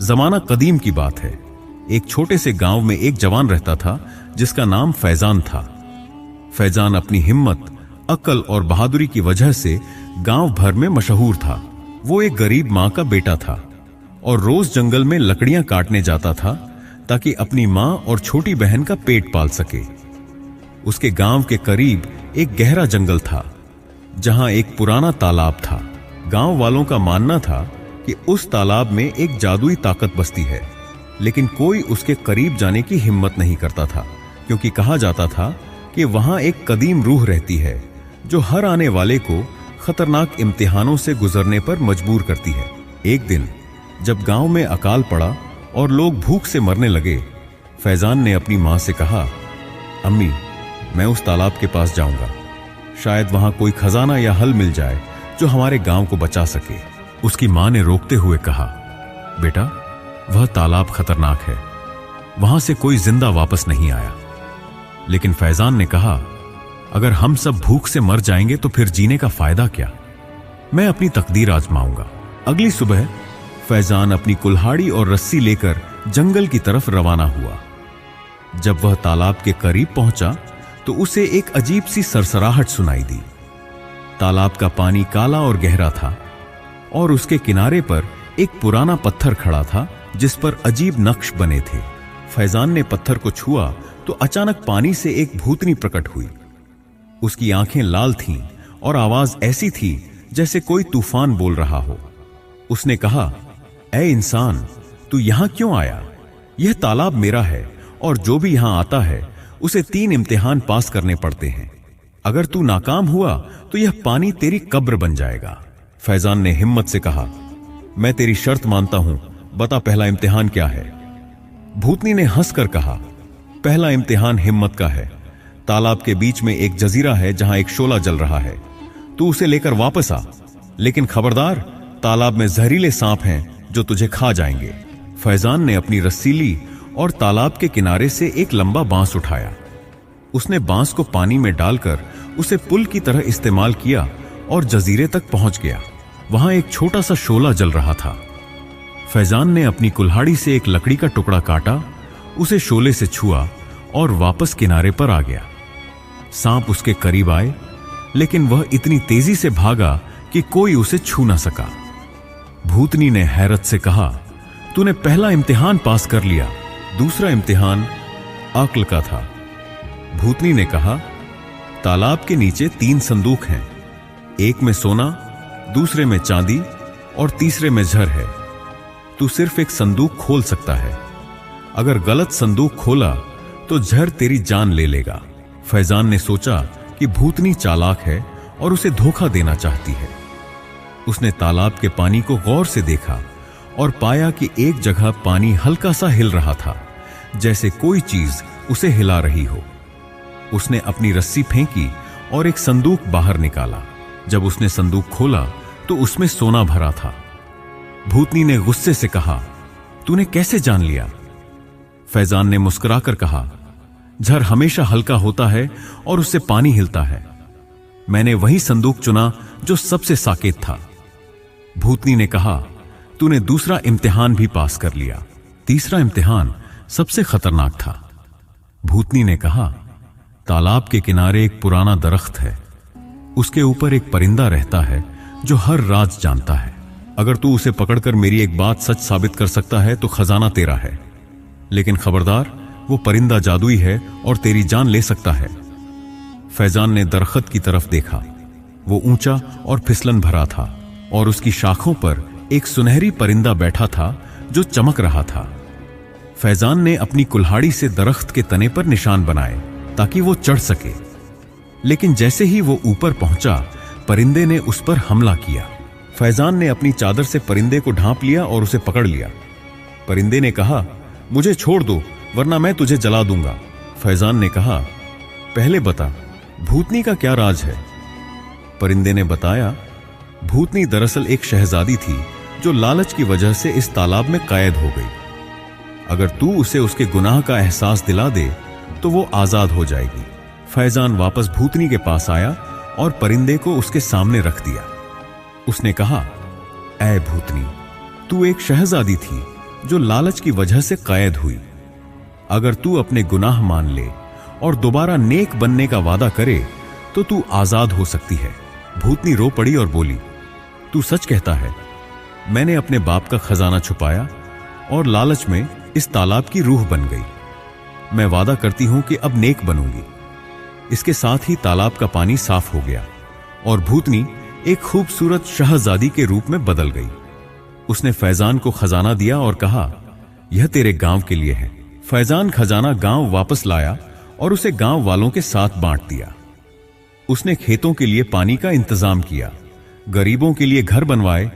जमाना कदीम की बात है। एक छोटे से गांव में एक जवान रहता था जिसका नाम फैजान था। फैजान अपनी हिम्मत, अक्ल और बहादुरी की वजह से गांव भर में मशहूर था। वो एक गरीब मां का बेटा था और रोज जंगल में लकड़ियां काटने जाता था ताकि अपनी मां और छोटी बहन का पेट पाल सके। उसके गांव के करीब एक गहरा जंगल था जहां एक पुराना तालाब था। गांव वालों का मानना था कि उस तालाब में एक जादुई ताकत बसती है, लेकिन कोई उसके करीब जाने की हिम्मत नहीं करता था, क्योंकि कहा जाता था कि वहां एक कदीम रूह रहती है जो हर आने वाले को खतरनाक इम्तिहानों से गुजरने पर मजबूर करती है। एक दिन जब गांव में अकाल पड़ा और लोग भूख से मरने लगे, फैजान ने अपनी मां से कहा, अम्मी, मैं उस तालाब के पास जाऊंगा। शायद वहां कोई खजाना या हल मिल जाए जो हमारे गांव को बचा सके। उसकी मां ने रोकते हुए कहा, बेटा, वह तालाब खतरनाक है, वहां से कोई जिंदा वापस नहीं आया। लेकिन फैजान ने कहा, अगर हम सब भूख से मर जाएंगे तो फिर जीने का फायदा क्या? मैं अपनी तकदीर आजमाऊंगा। अगली सुबह फैजान अपनी कुल्हाड़ी और रस्सी लेकर जंगल की तरफ रवाना हुआ। जब वह तालाब के करीब पहुंचा तो उसे एक अजीब सी सरसराहट सुनाई दी। तालाब का पानी काला और गहरा था और उसके किनारे पर एक पुराना पत्थर खड़ा था जिस पर अजीब नक्श बने थे। फैजान ने पत्थर को छुआ तो अचानक पानी से एक भूतनी प्रकट हुई। उसकी आंखें लाल थीं और आवाज ऐसी थी जैसे कोई तूफान बोल रहा हो। उसने कहा, ऐ इंसान, तू यहां क्यों आया? यह तालाब मेरा है और जो भी यहां आता है उसे 3 इम्तिहान पास करने पड़ते हैं। अगर तू नाकाम हुआ तो यह पानी तेरी कब्र बन जाएगा। फैजान ने हिम्मत से कहा, मैं तेरी शर्त मानता हूं, बता पहला इम्तिहान क्या है? भूतनी ने हंसकर कहा, पहला इम्तिहान हिम्मत का है। तालाब के बीच में एक जजीरा है जहां एक शोला जल रहा है, तू उसे लेकर वापस आ, लेकिन खबरदार, तालाब में जहरीले सांप हैं जो तुझे खा जाएंगे। फैजान ने अपनी रस्सी ली और तालाब के किनारे से एक लंबा बांस उठाया। उसने बांस को पानी में डालकर उसे पुल की तरह इस्तेमाल किया और जजीरे तक पहुंच गया। वहां एक छोटा सा शोला जल रहा था। फैजान ने अपनी कुल्हाड़ी से एक लकड़ी का टुकड़ा काटा, उसे शोले से छुआ और वापस किनारे पर आ गया। सांप उसके करीब आए, लेकिन वह इतनी तेजी से भागा कि कोई उसे छू ना सका। भूतनी ने हैरत से कहा, तूने पहला इम्तिहान पास कर लिया, दूसरा इम्तिहान अक्ल का था। भूतनी ने कहा, तालाब के नीचे 3 संदूक हैं, एक में सोना, दूसरे में चांदी और तीसरे में झर है। तू सिर्फ एक संदूक खोल सकता है। अगर गलत संदूक खोला तो झर तेरी जान ले लेगा। फैजान ने सोचा कि भूतनी चालाक है और उसे धोखा देना चाहती है। उसने तालाब के पानी को गौर से देखा और पाया कि एक जगह पानी हल्का सा हिल रहा था, जैसे कोई चीज उसे हिला रही हो। उसने अपनी रस्सी फेंकी और एक संदूक बाहर निकाला। जब उसने संदूक खोला तो उसमें सोना भरा था। भूतनी ने गुस्से से कहा, तूने कैसे जान लिया? फैजान ने मुस्कुराकर कहा, झर हमेशा हल्का होता है और उससे पानी हिलता है। मैंने वही संदूक चुना जो सबसे साकेत था। भूतनी ने कहा, तूने दूसरा इम्तिहान भी पास कर लिया। तीसरा इम्तिहान सबसे खतरनाक था। भूतनी ने कहा, तालाब के किनारे एक पुराना दरख्त है, उसके ऊपर एक परिंदा रहता है जो हर राज जानता है। अगर तू उसे पकड़कर मेरी एक बात सच साबित कर सकता है तो खजाना तेरा है, लेकिन खबरदार, वो परिंदा जादुई है और तेरी जान ले सकता है। फैजान ने दरख्त की तरफ देखा। वो ऊंचा और फिसलन भरा था और उसकी शाखों पर एक सुनहरी परिंदा बैठा था जो चमक रहा था। फैजान ने अपनी कुल्हाड़ी से दरख्त के तने पर निशान बनाए ताकि वो चढ़ सके, लेकिन जैसे ही वो ऊपर पहुंचा, परिंदे ने उस पर हमला किया। फैजान ने अपनी चादर से परिंदे को ढांप लिया और उसे पकड़ लिया। परिंदे ने कहा, मुझे छोड़ दो वरना मैं तुझे जला दूंगा। फैजान ने कहा, पहले बता, भूतनी का क्या राज है? परिंदे ने बताया, भूतनी दरअसल एक शहजादी थी जो लालच की वजह से इस तालाब में कैद हो गई। अगर तू उसे उसके गुनाह का एहसास दिला दे तो वो आजाद हो जाएगी। फैजान वापस भूतनी के पास आया और परिंदे को उसके सामने रख दिया। उसने कहा, ऐ भूतनी, तू एक शहजादी थी जो लालच की वजह से कैद हुई। अगर तू अपने गुनाह मान ले और दोबारा नेक बनने का वादा करे तो तू आजाद हो सकती है। भूतनी रो पड़ी और बोली, तू सच कहता है? मैंने अपने बाप का खजाना छुपाया और लालच में इस तालाब की रूह बन गई। मैं वादा करती हूं कि अब नेक बनूंगी। इसके साथ ही तालाब का पानी साफ हो गया और भूतनी एक खूबसूरत शहजादी के रूप में बदल गई। उसने फैजान को खजाना दिया और कहा, यह तेरे गांव के लिए है। फैजान खजाना गांव वापस लाया और उसे गांव वालों के साथ बांट दिया। उसने खेतों के लिए पानी का इंतजाम किया, गरीबों के लिए घर बनवाए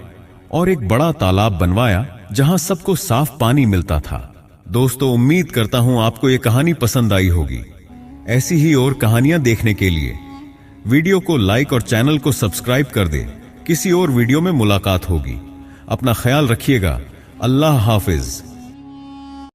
और एक बड़ा तालाब बनवाया जहां सबको साफ पानी मिलता था। दोस्तों, उम्मीद करता हूं आपको यह कहानी पसंद आई होगी। ऐसी ही और कहानियां देखने के लिए वीडियो को लाइक और चैनल को सब्सक्राइब कर दे। किसी और वीडियो में मुलाकात होगी। अपना ख्याल रखिएगा। अल्लाह हाफिज।